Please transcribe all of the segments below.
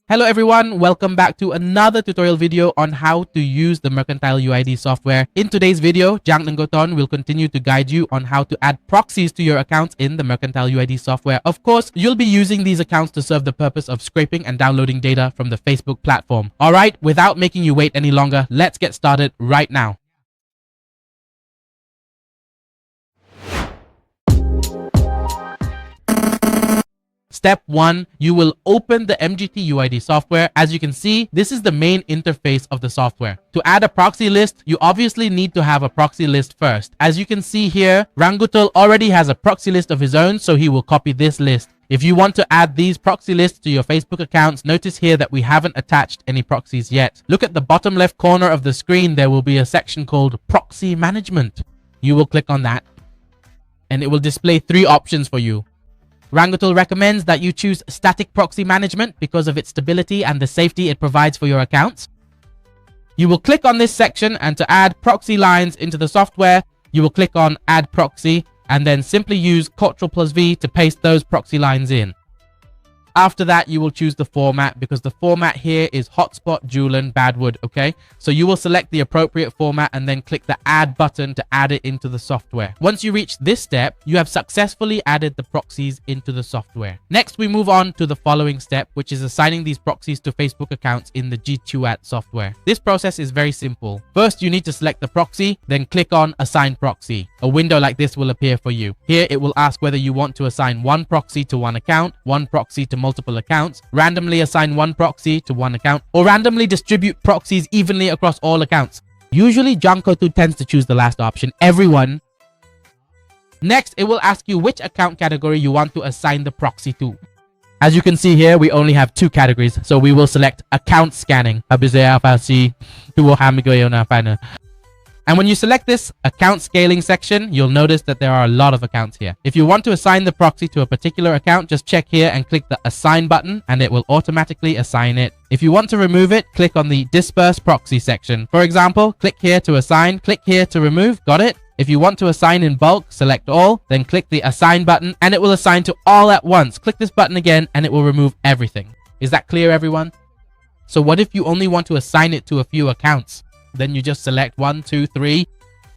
Hello everyone, welcome back to another tutorial video on how to use the Mercantile UID software. In today's video, Jang Ngoton will continue to guide you on how to add proxies to your accounts in the Mercantile UID software. Of course, you'll be using these accounts to serve the purpose of scraping and downloading data from the Facebook platform. Alright, without making you wait any longer, let's get started right now. Step 1, you will open the MKT UID software. As you can see, this is the main interface of the software. To add a proxy list, you obviously need to have a proxy list first. As you can see here, Rangutul already has a proxy list of his own, so he will copy this list. If you want to add these proxy lists to your Facebook accounts, notice here that we haven't attached any proxies yet. Look at the bottom left corner of the screen, there will be a section called Proxy Management. You will click on that, and it will display 3 options for you. Rangutul recommends that you choose static proxy management because of its stability and the safety it provides for your accounts. You will click on this section, and to add proxy lines into the software, you will click on add proxy and then simply use Ctrl+V to paste those proxy lines in. After that, you will choose the format because the format here is hotspot Julian Badwood, okay? So you will select the appropriate format and then click the add button to add it into the software. Once you reach this step, you have successfully added the proxies into the software. Next, we move on to the following step, which is assigning these proxies to Facebook accounts in the G2AT software. This process is very simple. First, you need to select the proxy, then click on Assign Proxy. A window like this will appear for you. Here, it will ask whether you want to assign one proxy to one account, one proxy to multiple accounts, randomly assign one proxy to one account, or randomly distribute proxies evenly across all accounts. Usually, Jankotu tends to choose the last option, everyone. Next, it will ask you which account category you want to assign the proxy to. As you can see here, we only have 2 categories, so we will select account scanning. And when you select this account scaling section, you'll notice that there are a lot of accounts here. If you want to assign the proxy to a particular account, just check here and click the assign button and it will automatically assign it. If you want to remove it, click on the disperse proxy section. For example, click here to assign, click here to remove, got it? If you want to assign in bulk, select all, then click the assign button and it will assign to all at once. Click this button again and it will remove everything. Is that clear, everyone? So what if you only want to assign it to a few accounts? Then you just select 1, 2, 3.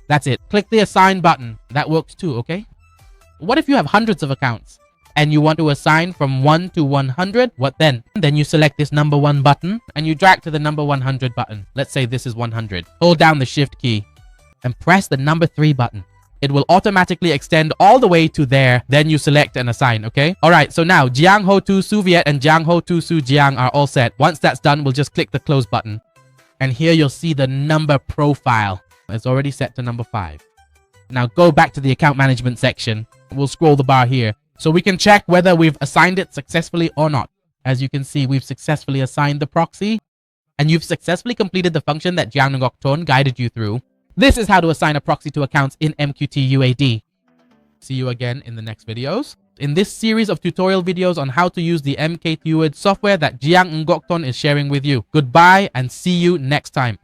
That's it. Click the assign button. That works too, okay? What if you have hundreds of accounts and you want to assign from 1 to 100? What then? Then you select this number 1 button and you drag to the number 100 button. Let's say this is 100. Hold down the shift key and press the number 3 button. It will automatically extend all the way to there. Then you select and assign, okay? All right, so now Jiang Ho Tu Su Viet and Jiang Ho Tu Su Jiang are all set. Once that's done, we'll just click the close button. And here you'll see the number profile. It's already set to number 5. Now go back to the account management section. We'll scroll the bar here so we can check whether we've assigned it successfully or not. As you can see, we've successfully assigned the proxy and you've successfully completed the function that Jang Ngoton guided you through. This is how to assign a proxy to accounts in MKT UID. See you again in the next videos. In this series of tutorial videos on how to use the MKT UID software that Jang Ngoton is sharing with you. Goodbye and see you next time.